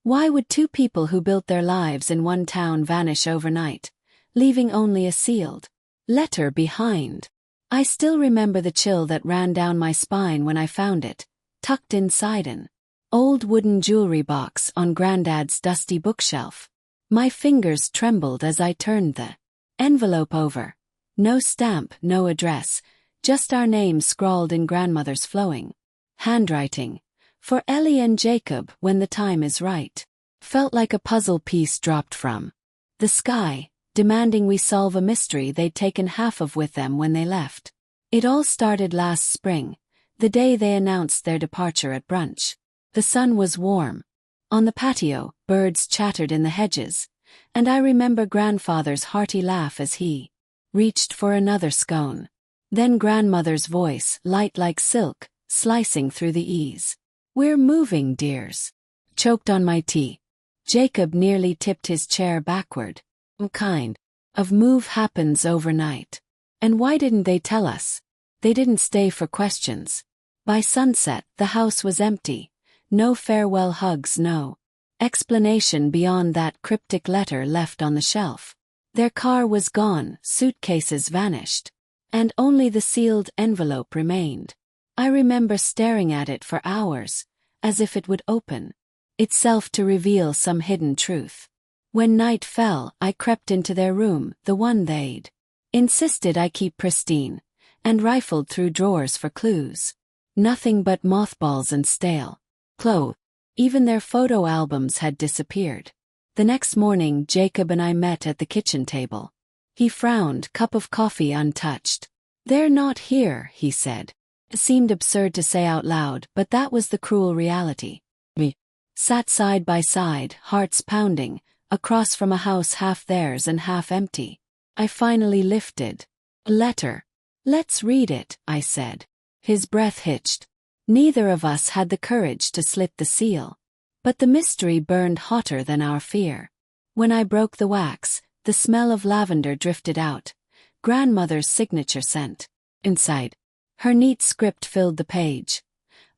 Why would two people who built their lives in one town vanish overnight, leaving only a sealed letter behind? I still remember the chill that ran down my spine when I found it, tucked inside an old wooden jewelry box on Granddad's dusty bookshelf. My fingers trembled as I turned the envelope over. No stamp, no address, just our names scrawled in Grandmother's flowing handwriting. For Ellie and Jacob when the time is right. Felt like a puzzle piece dropped from the sky, demanding we solve a mystery they'd taken half of with them when they left. It all started last spring, the day they announced their departure at brunch. The sun was warm. On the patio, birds chattered in the hedges, and I remember Grandfather's hearty laugh as he reached for another scone. Then Grandmother's voice, light like silk, slicing through the ease. "We're moving, dears." Choked on my tea. Jacob nearly tipped his chair backward. What kind of move happens overnight? And why didn't they tell us? They didn't stay for questions. By sunset, the house was empty. No farewell hugs, no explanation beyond that cryptic letter left on the shelf. Their car was gone, suitcases vanished, and only the sealed envelope remained. I remember staring at it for hours, as if it would open itself to reveal some hidden truth. When night fell, I crept into their room, the one they'd insisted I keep pristine, and rifled through drawers for clues. Nothing but mothballs and stale clothes. Even their photo albums had disappeared. The next morning, Jacob and I met at the kitchen table. He frowned, cup of coffee untouched. "They're not here," he said. It seemed absurd to say out loud, but that was the cruel reality. We sat side by side, hearts pounding, across from a house half theirs and half empty. I finally lifted a letter. "Let's read it," I said. His breath hitched. Neither of us had the courage to slit the seal. But the mystery burned hotter than our fear. When I broke the wax, the smell of lavender drifted out. Grandmother's signature scent. Inside, her neat script filled the page.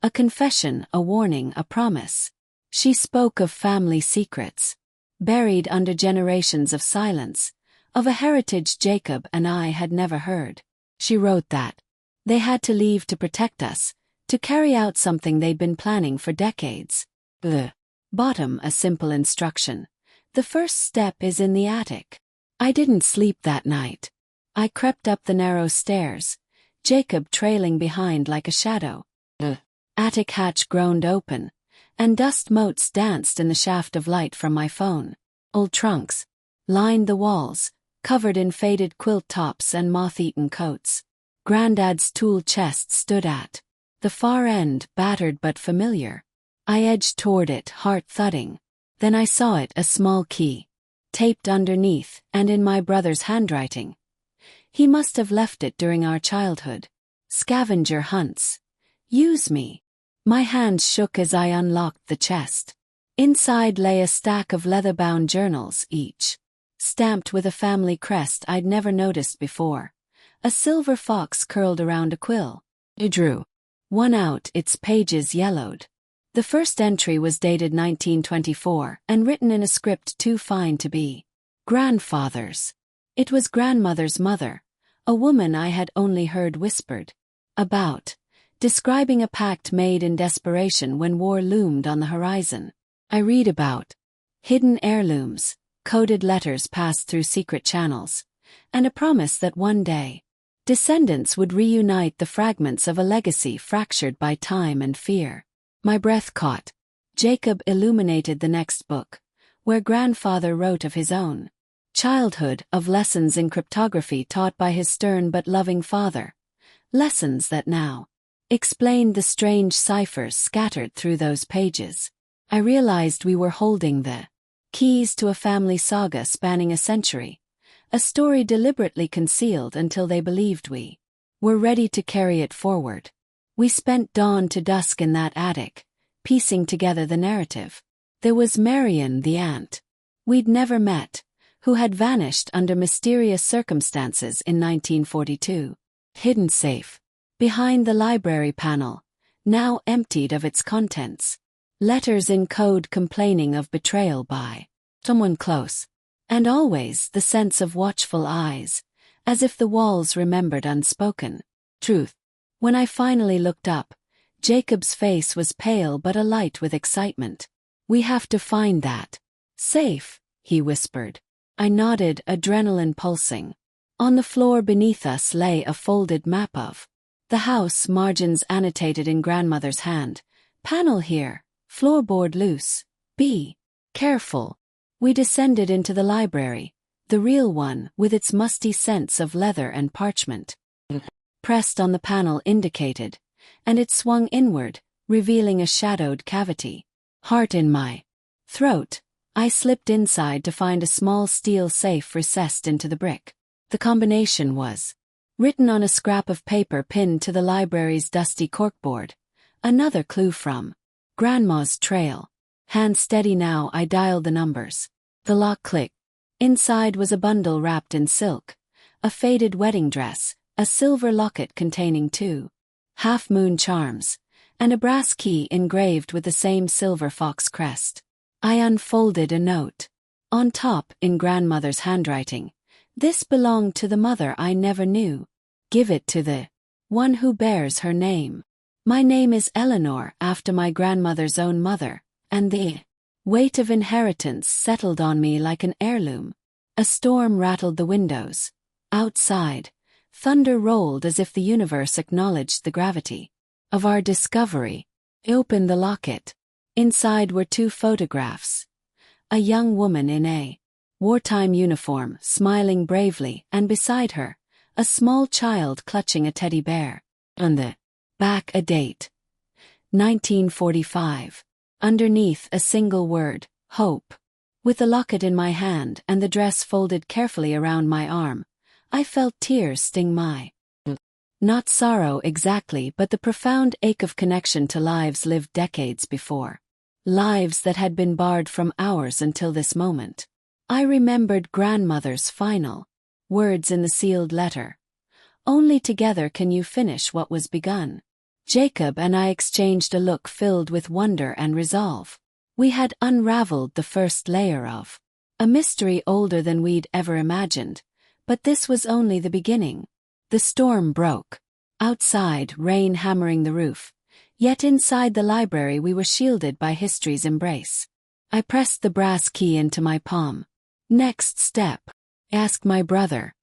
A confession, a warning, a promise. She spoke of family secrets, buried under generations of silence, of a heritage Jacob and I had never heard. She wrote that they had to leave to protect us, to carry out something they'd been planning for decades. The bottom, a simple instruction. The first step is in the attic. I didn't sleep that night. I crept up the narrow stairs, Jacob trailing behind like a shadow. The attic hatch groaned open, and dust motes danced in the shaft of light from my phone. Old trunks lined the walls, covered in faded quilt tops and moth-eaten coats. Granddad's tool chest stood at the far end, battered but familiar. I edged toward it, heart thudding. Then I saw it, a small key, taped underneath, and in my brother's handwriting. He must have left it during our childhood. "Scavenger hunts. Use me." My hands shook as I unlocked the chest. Inside lay a stack of leather-bound journals, each stamped with a family crest I'd never noticed before. A silver fox curled around a quill. I drew one out, its pages yellowed. The first entry was dated 1924 and written in a script too fine to be grandfather's. It was Grandmother's mother, a woman I had only heard whispered about, describing a pact made in desperation when war loomed on the horizon. I read about hidden heirlooms, coded letters passed through secret channels, and a promise that one day descendants would reunite the fragments of a legacy fractured by time and fear. My breath caught. Jacob illuminated the next book, where Grandfather wrote of his own childhood, of lessons in cryptography taught by his stern but loving father, lessons that now explained the strange ciphers scattered through those pages. I realized we were holding the keys to a family saga spanning a century, a story deliberately concealed until they believed we were ready to carry it forward. We spent dawn to dusk in that attic, piecing together the narrative. There was Marion, the aunt we'd never met, who had vanished under mysterious circumstances in 1942. Hidden safe behind the library panel, now emptied of its contents. Letters in code complaining of betrayal by someone close. And always the sense of watchful eyes, as if the walls remembered unspoken truth. When I finally looked up, Jacob's face was pale but alight with excitement. "We have to find that safe," he whispered. I nodded, adrenaline pulsing. On the floor beneath us lay a folded map of the house, margins annotated in grandmother's hand. "Panel here, floorboard loose. Be careful." We descended into the library, the real one with its musty scents of leather and parchment. Pressed on the panel indicated, and it swung inward, revealing a shadowed cavity. Heart in my throat, I slipped inside to find a small steel safe recessed into the brick. The combination was written on a scrap of paper pinned to the library's dusty corkboard. Another clue from Grandma's trail. Hand steady now, I dialed the numbers. The lock clicked. Inside was a bundle wrapped in silk, a faded wedding dress, a silver locket containing 2 half-moon charms, and a brass key engraved with the same silver fox crest. I unfolded a note. On top, in grandmother's handwriting, "This belonged to the mother I never knew. Give it to the one who bears her name. My name is Eleanor, after my grandmother's own mother, and the weight of inheritance settled on me like an heirloom." A storm rattled the windows. Outside, thunder rolled as if the universe acknowledged the gravity of our discovery. I opened the locket. Inside were 2 photographs. A young woman in a wartime uniform, smiling bravely, and beside her, a small child clutching a teddy bear. On the back, a date. 1945. Underneath, a single word, hope. With the locket in my hand and the dress folded carefully around my arm, I felt tears sting my not sorrow exactly, but the profound ache of connection to lives lived decades before. Lives that had been barred from ours until this moment. I remembered grandmother's final words in the sealed letter. "Only together can you finish what was begun." Jacob and I exchanged a look filled with wonder and resolve. We had unraveled the first layer of a mystery older than we'd ever imagined, but this was only the beginning. The storm broke. Outside, rain hammering the roof. Yet inside the library we were shielded by history's embrace. I pressed the brass key into my palm. "Next step?" asked my brother.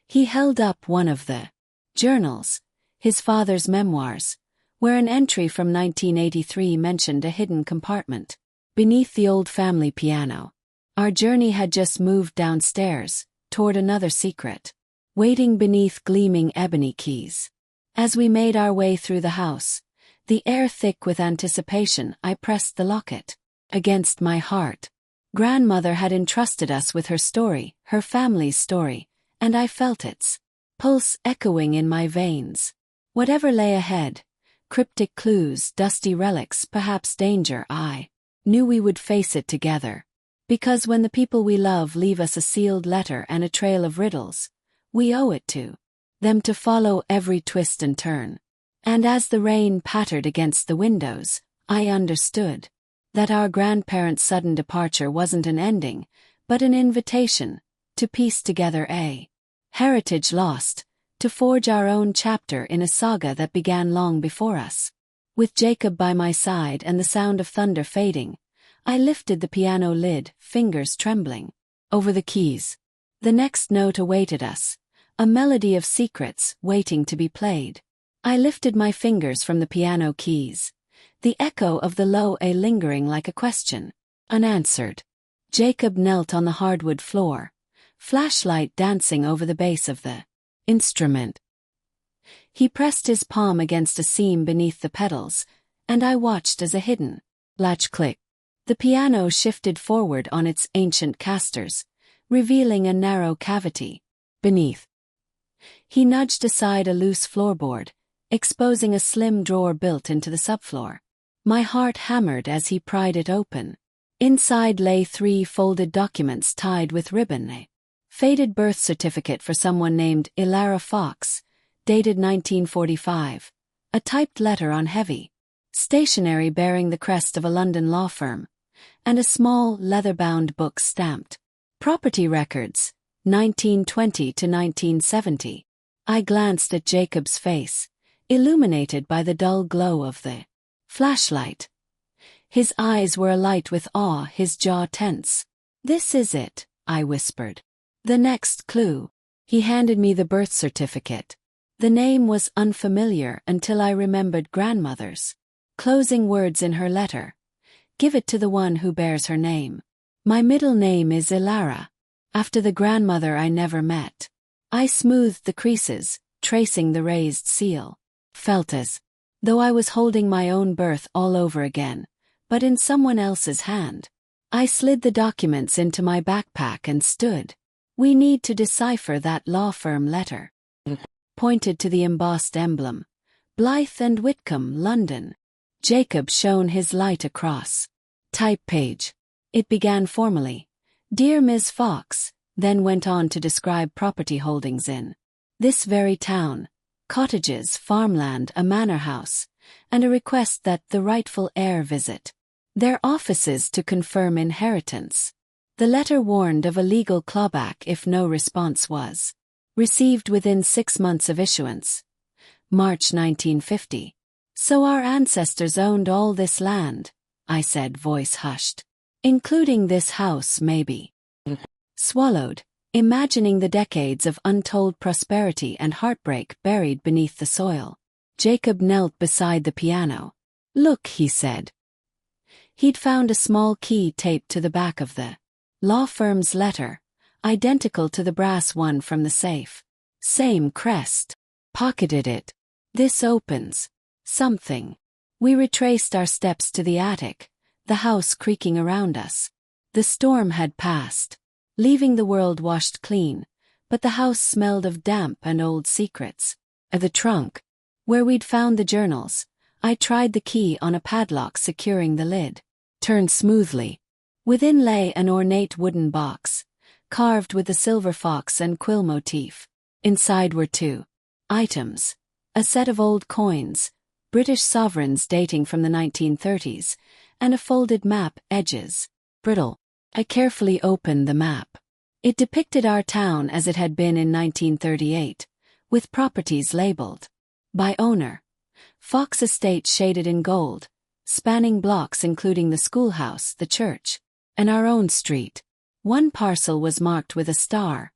He held up one of the journals, his father's memoirs, where an entry from 1983 mentioned a hidden compartment beneath the old family piano. Our journey had just moved downstairs, toward another secret, waiting beneath gleaming ebony keys. As we made our way through the house, the air thick with anticipation, I pressed the locket against my heart. Grandmother had entrusted us with her story, her family's story, and I felt its pulse echoing in my veins. Whatever lay ahead, cryptic clues, dusty relics, perhaps danger, I knew we would face it together. Because when the people we love leave us a sealed letter and a trail of riddles, we owe it to them to follow every twist and turn. And as the rain pattered against the windows, I understood that our grandparents' sudden departure wasn't an ending, but an invitation to piece together a heritage lost, to forge our own chapter in a saga that began long before us. With Jacob by my side and the sound of thunder fading, I lifted the piano lid, fingers trembling, over the keys. The next note awaited us, a melody of secrets waiting to be played. I lifted my fingers from the piano keys, the echo of the low A lingering like a question, unanswered. Jacob knelt on the hardwood floor, flashlight dancing over the bass of the instrument. He pressed his palm against a seam beneath the pedals, and I watched as a hidden latch clicked. The piano shifted forward on its ancient casters, revealing a narrow cavity beneath. He nudged aside a loose floorboard, exposing a slim drawer built into the subfloor. My heart hammered as he pried it open. Inside lay 3 folded documents tied with ribbon. A faded birth certificate for someone named Ilara Fox, dated 1945. A typed letter on heavy stationery bearing the crest of a London law firm, and a small, leather-bound book stamped Property Records, 1920 to 1970. I glanced at Jacob's face, illuminated by the dull glow of the flashlight. His eyes were alight with awe, his jaw tense. "This is it," I whispered. "The next clue." He handed me the birth certificate. The name was unfamiliar until I remembered grandmother's closing words in her letter. "Give it to the one who bears her name. My middle name is Ilara, after the grandmother I never met." I smoothed the creases, tracing the raised seal. Felt as though I was holding my own birth all over again, but in someone else's hand. I slid the documents into my backpack and stood. "We need to decipher that law firm letter." Pointed to the embossed emblem. "Blythe and Whitcomb, London." Jacob shone his light across. Type page. It began formally, "Dear Ms. Fox," then went on to describe property holdings in this very town, cottages, farmland, a manor house, and a request that the rightful heir visit their offices to confirm inheritance. The letter warned of a legal clawback if no response was received within 6 months of issuance. March 1950. "So our ancestors owned all this land," I said, voice hushed. "Including this house, maybe." Swallowed, imagining the decades of untold prosperity and heartbreak buried beneath the soil. Jacob knelt beside the piano. "Look," he said. He'd found a small key taped to the back of the law firm's letter, identical to the brass one from the safe. Same crest. Pocketed it. "This opens something." We retraced our steps to the attic, the house creaking around us. The storm had passed, leaving the world washed clean, but the house smelled of damp and old secrets. At the trunk, where we'd found the journals, I tried the key on a padlock securing the lid. Turned smoothly. Within lay an ornate wooden box, carved with the silver fox and quill motif. Inside were 2 items: a set of old coins, British sovereigns dating from the 1930s, and a folded map, edges brittle. I carefully opened the map. It depicted our town as it had been in 1938, with properties labeled by owner. Fox Estate shaded in gold, spanning blocks including the schoolhouse, the church, and our own street. One parcel was marked with a star,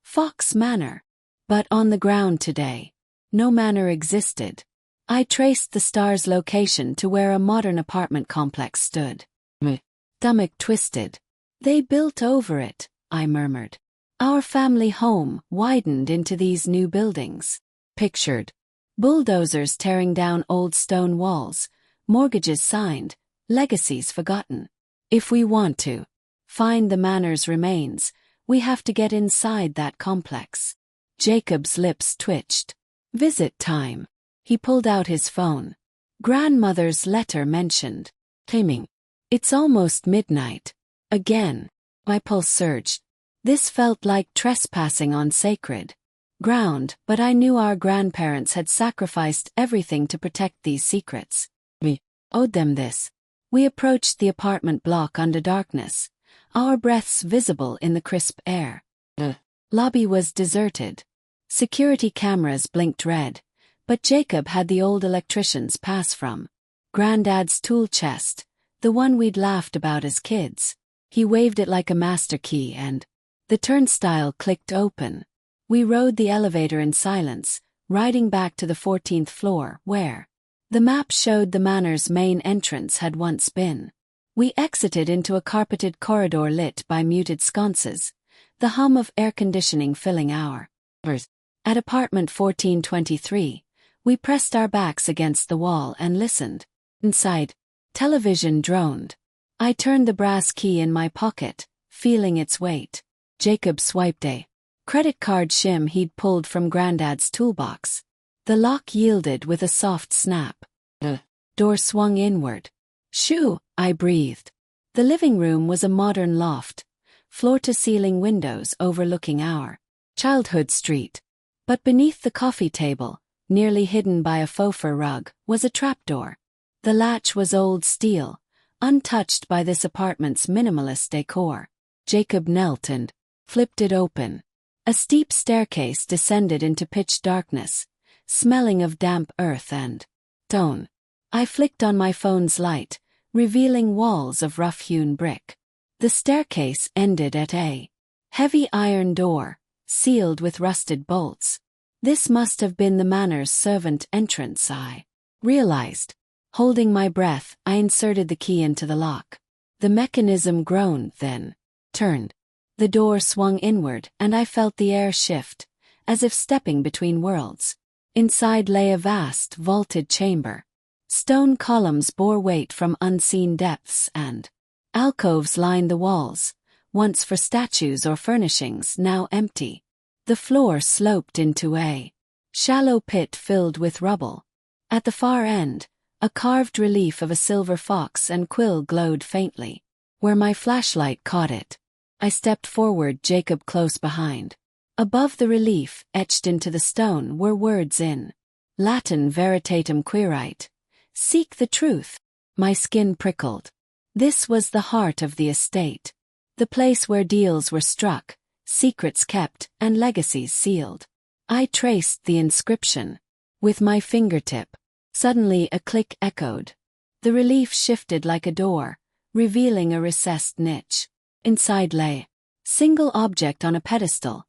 Fox Manor. But on the ground today, no manor existed. I traced the star's location to where a modern apartment complex stood. My stomach twisted. "They built over it," I murmured. "Our family home widened into these new buildings." Pictured bulldozers tearing down old stone walls, mortgages signed, legacies forgotten. If we want to find the manor's remains, we have to get inside that complex. Jacob's lips twitched. "Visit time." He pulled out his phone. Grandmother's letter mentioned timing. "It's almost midnight." Again, my pulse surged. This felt like trespassing on sacred ground, but I knew our grandparents had sacrificed everything to protect these secrets. We owed them this. We approached the apartment block under darkness, our breaths visible in the crisp air. The lobby was deserted. Security cameras blinked red, but Jacob had the old electrician's pass from Granddad's tool chest, the one we'd laughed about as kids. He waved it like a master key and the turnstile clicked open. We rode the elevator in silence, riding back to the 14th floor, where the map showed the manor's main entrance had once been. We exited into a carpeted corridor lit by muted sconces, the hum of air conditioning filling our ears. At apartment 1423, we pressed our backs against the wall and listened. Inside, television droned. I turned the brass key in my pocket, feeling its weight. Jacob swiped a credit card shim he'd pulled from Granddad's toolbox. The lock yielded with a soft snap. The door swung inward. "Shoo," I breathed. The living room was a modern loft, floor-to-ceiling windows overlooking our childhood street. But beneath the coffee table, nearly hidden by a faux fur rug, was a trapdoor. The latch was old steel, untouched by this apartment's minimalist decor. Jacob knelt and flipped it open. A steep staircase descended into pitch darkness, smelling of damp earth and stone. I flicked on my phone's light, revealing walls of rough-hewn brick. The staircase ended at a heavy iron door, sealed with rusted bolts. This must have been the manor's servant entrance, I realized. Holding my breath, I inserted the key into the lock. The mechanism groaned, then turned. The door swung inward, and I felt the air shift, as if stepping between worlds. Inside lay a vast, vaulted chamber. Stone columns bore weight from unseen depths, and alcoves lined the walls, once for statues or furnishings, now empty. The floor sloped into a shallow pit filled with rubble. At the far end, a carved relief of a silver fox and quill glowed faintly. Where my flashlight caught it, I stepped forward, Jacob close behind. Above the relief, etched into the stone, were words in Latin: veritatem quaerite. Seek the truth. My skin prickled. This was the heart of the estate. The place where deals were struck, secrets kept, and legacies sealed. I traced the inscription with my fingertip. Suddenly a click echoed. The relief shifted like a door, revealing a recessed niche. Inside lay single object on a pedestal,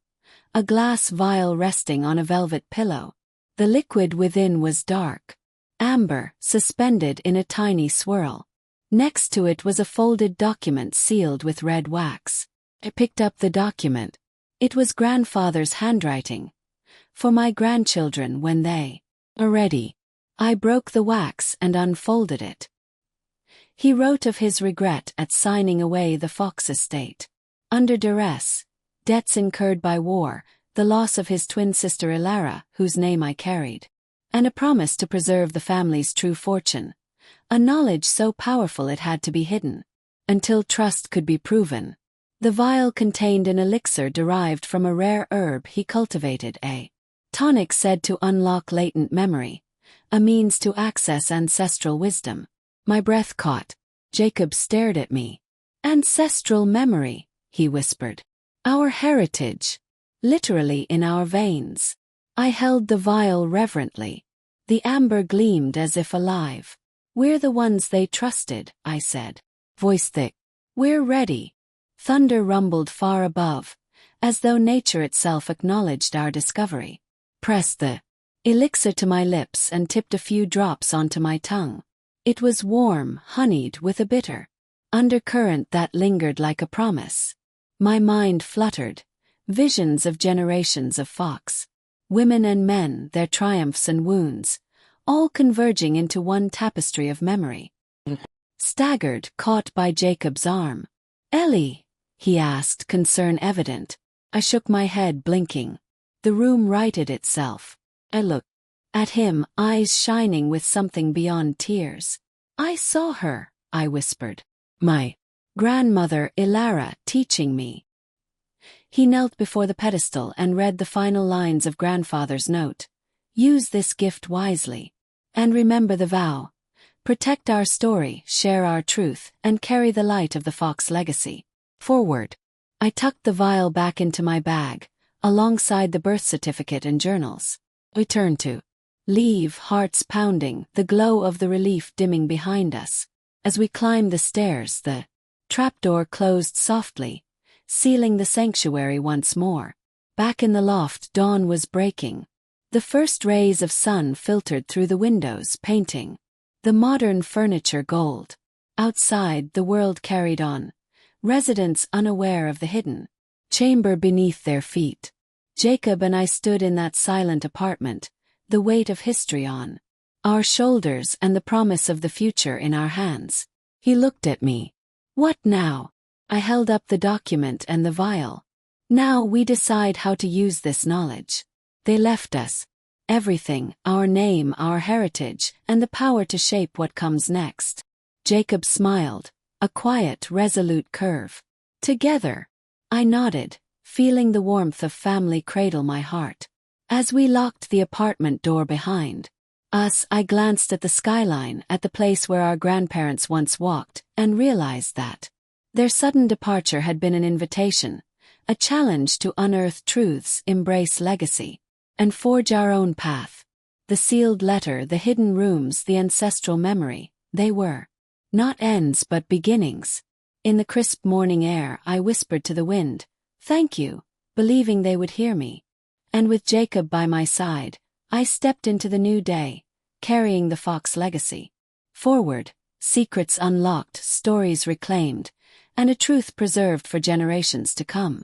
a glass vial resting on a velvet pillow. The liquid within was dark amber, suspended in a tiny swirl. Next to it was a folded document sealed with red wax. I picked up the document. It was grandfather's handwriting. For my grandchildren when they are ready. I broke the wax and unfolded it. He wrote of his regret at signing away the Fox estate. Under duress, debts incurred by war, the loss of his twin sister Ilara, whose name I carried, and a promise to preserve the family's true fortune, a knowledge so powerful it had to be hidden, until trust could be proven. The vial contained an elixir derived from a rare herb he cultivated, a tonic said to unlock latent memory, a means to access ancestral wisdom. My breath caught. Jacob stared at me. Ancestral memory, he whispered. Our heritage. Literally in our veins. I held the vial reverently. The amber gleamed as if alive. We're the ones they trusted, I said. Voice thick. We're ready. Thunder rumbled far above, as though nature itself acknowledged our discovery. Pressed the elixir to my lips and tipped a few drops onto my tongue. It was warm, honeyed with a bitter undercurrent that lingered like a promise. My mind fluttered. Visions of generations of Fox. Women and men, their triumphs and wounds, all converging into one tapestry of memory. Staggered, caught by Jacob's arm. Ellie? He asked, concern evident. I shook my head, blinking. The room righted itself. I looked at him, eyes shining with something beyond tears. I saw her, I whispered. My grandmother Ilara teaching me. He knelt before the pedestal and read the final lines of grandfather's note. Use this gift wisely. And remember the vow. Protect our story, share our truth, and carry the light of the Fox legacy forward. I tucked the vial back into my bag, alongside the birth certificate and journals. We turned to leave, hearts pounding, the glow of the relief dimming behind us. As we climbed the stairs, the trapdoor closed softly, sealing the sanctuary once more. Back in the loft, dawn was breaking. The first rays of sun filtered through the windows, painting the modern furniture gold. Outside, the world carried on, residents unaware of the hidden chamber beneath their feet. Jacob and I stood in that silent apartment, the weight of history on our shoulders and the promise of the future in our hands. He looked at me. What now? I held up the document and the vial. Now we decide how to use this knowledge. They left us everything, our name, our heritage, and the power to shape what comes next. Jacob smiled, a quiet, resolute curve. Together. I nodded, feeling the warmth of family cradle my heart. As we locked the apartment door behind I glanced at the skyline, at the place where our grandparents once walked, and realized that their sudden departure had been an invitation, a challenge to unearth truths, embrace legacy, and forge our own path. The sealed letter, the hidden rooms, the ancestral memory, they were not ends but beginnings. In the crisp morning air, I whispered to the wind, "Thank you," believing they would hear me. And with Jacob by my side, I stepped into the new day, carrying the Fox legacy forward, secrets unlocked, stories reclaimed, and a truth preserved for generations to come.